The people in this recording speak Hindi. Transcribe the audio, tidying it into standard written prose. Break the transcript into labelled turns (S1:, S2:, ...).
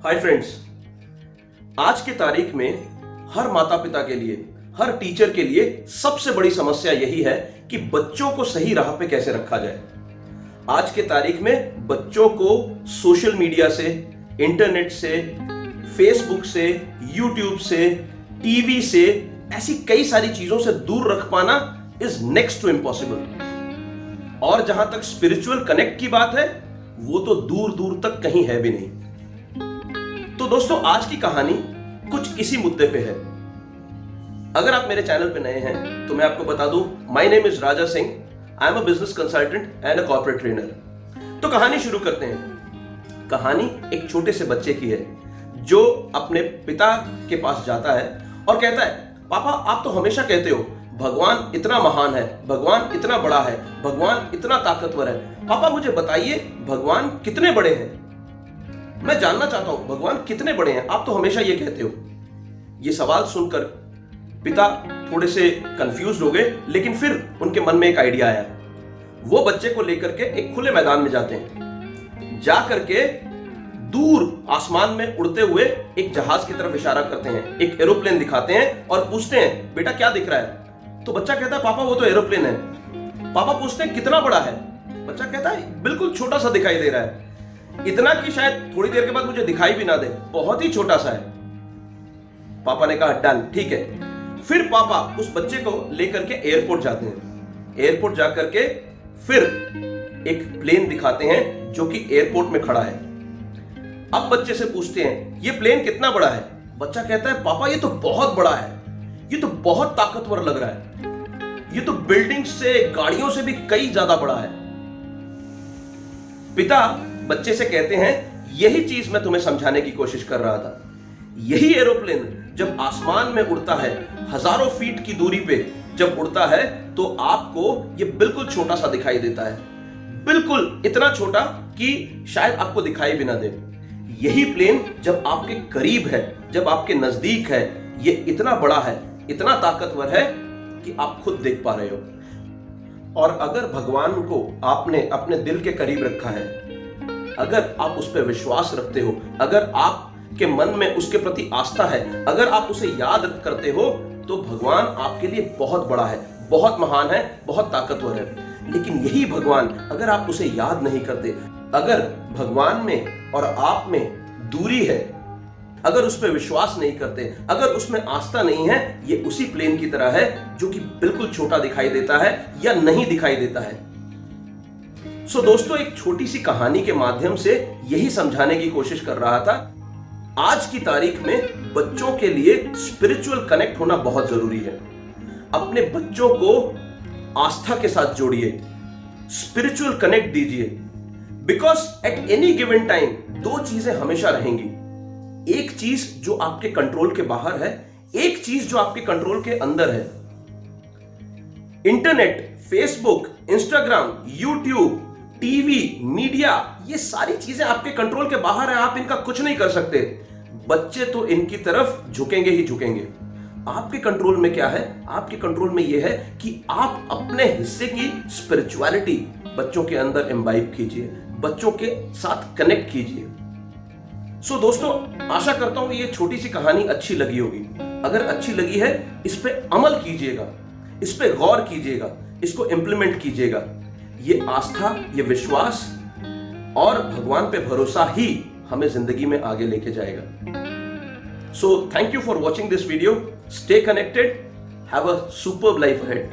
S1: हाय फ्रेंड्स, आज की तारीख में हर माता पिता के लिए, हर टीचर के लिए सबसे बड़ी समस्या यही है कि बच्चों को सही राह पे कैसे रखा जाए। आज के तारीख में बच्चों को सोशल मीडिया से, इंटरनेट से, फेसबुक से, यूट्यूब से, टीवी से, ऐसी कई सारी चीजों से दूर रख पाना इज नेक्स्ट टू इम्पॉसिबल। और जहां तक स्पिरिचुअल कनेक्ट की बात है, वो तो दूर दूर तक कहीं है भी नहीं। तो दोस्तों, आज की कहानी कुछ इसी मुद्दे पे है। अगर आप मेरे चैनल पे नए हैं तो मैं आपको बता दूं, my name is Raja Singh, I am a business consultant and a corporate trainer. तो कहानी शुरू करते हैं। कहानी एक छोटे से बच्चे की है जो अपने पिता के पास जाता है और कहता है, पापा आप तो हमेशा कहते हो भगवान इतना महान है, भगवान इतना बड़ा है, भगवान इतना ताकतवर है। पापा मुझे बताइए भगवान कितने बड़े हैं, मैं जानना चाहता हूं भगवान कितने बड़े हैं, आप तो हमेशा ये कहते हो। ये सवाल सुनकर पिता थोड़े से कंफ्यूज हो गए, लेकिन फिर उनके मन में एक आइडिया आया। वो बच्चे को लेकर के एक खुले मैदान में जाते हैं। जा करके दूर आसमान में उड़ते हुए एक जहाज की तरफ इशारा करते हैं, एक एरोप्लेन दिखाते हैं और पूछते हैं, बेटा क्या दिख रहा है? तो बच्चा कहता है, पापा वो तो एरोप्लेन है। पापा पूछते हैं कितना बड़ा है? बच्चा कहता है बिल्कुल छोटा सा दिखाई दे रहा है, इतना कि शायद थोड़ी देर के बाद मुझे दिखाई भी ना दे, बहुत ही छोटा सा है। पापा ने कहा डन, ठीक है। फिर पापा उस बच्चे को लेकर के एयरपोर्ट जाते हैं। एयरपोर्ट जाकर के फिर एक प्लेन दिखाते हैं जो कि एयरपोर्ट में खड़ा है। अब बच्चे से पूछते हैं, ये प्लेन कितना बड़ा है? बच्चा कहता है, पापा ये तो बहुत बड़ा है, ये तो बहुत ताकतवर लग रहा है, ये तो बिल्डिंग से, गाड़ियों से भी कई ज्यादा बड़ा है। पिता बच्चे से कहते हैं, यही चीज मैं तुम्हें समझाने की कोशिश कर रहा था। यही एरोप्लेन जब आसमान में उड़ता है, हजारों फीट की दूरी पे जब उड़ता है, तो आपको ये बिल्कुल छोटा सा दिखाई देता है, बिल्कुल इतना छोटा कि शायद आपको दिखाई भी ना दे। यही प्लेन जब आपके करीब है, जब आपके नजदीक है, ये इतना बड़ा है, इतना ताकतवर है कि आप खुद देख पा रहे हो। और अगर भगवान को आपने अपने दिल के करीब रखा है, अगर आप उस पर विश्वास रखते हो, अगर आपके मन में उसके प्रति आस्था है, अगर आप उसे याद करते हो, तो भगवान आपके लिए बहुत बड़ा है, बहुत महान है, बहुत ताकतवर है। लेकिन यही भगवान अगर आप उसे याद नहीं करते, अगर भगवान में और आप में दूरी है, अगर उस पर विश्वास नहीं करते, अगर उसमें आस्था नहीं है, ये उसी प्लेन की तरह है जो कि बिल्कुल छोटा दिखाई देता है या नहीं दिखाई देता है। सो दोस्तों, एक छोटी सी कहानी के माध्यम से यही समझाने की कोशिश कर रहा था। आज की तारीख में बच्चों के लिए स्पिरिचुअल कनेक्ट होना बहुत जरूरी है। अपने बच्चों को आस्था के साथ जोड़िए, स्पिरिचुअल कनेक्ट दीजिए, because at any given time दो चीजें हमेशा रहेंगी। एक चीज जो आपके कंट्रोल के बाहर है, एक चीज जो आपके कंट्रोल के अंदर है। Internet, Facebook, Instagram, YouTube, TV, media, ये सारी चीजें आपके कंट्रोल के बाहर है, आप इनका कुछ नहीं कर सकते। बच्चे तो इनकी तरफ झुकेंगे ही झुकेंगे। आपके कंट्रोल में क्या है? आपके कंट्रोल में यह है कि आप अपने हिस्से की स्पिरिचुअलिटी बच्चों के अंदर इम्बाइब कीजिए, बच्चों के साथ कनेक्ट कीजिए। सो दोस्तों, आशा करता हूं ये छोटी सी कहानी अच्छी लगी होगी। अगर अच्छी लगी है, इस पे अमल कीजिएगा, इस पे गौर कीजिएगा, इसको इंप्लीमेंट कीजिएगा। ये आस्था, ये विश्वास और भगवान पे भरोसा ही हमें जिंदगी में आगे लेके जाएगा। So thank you for watching this video. Stay connected, have a superb life ahead.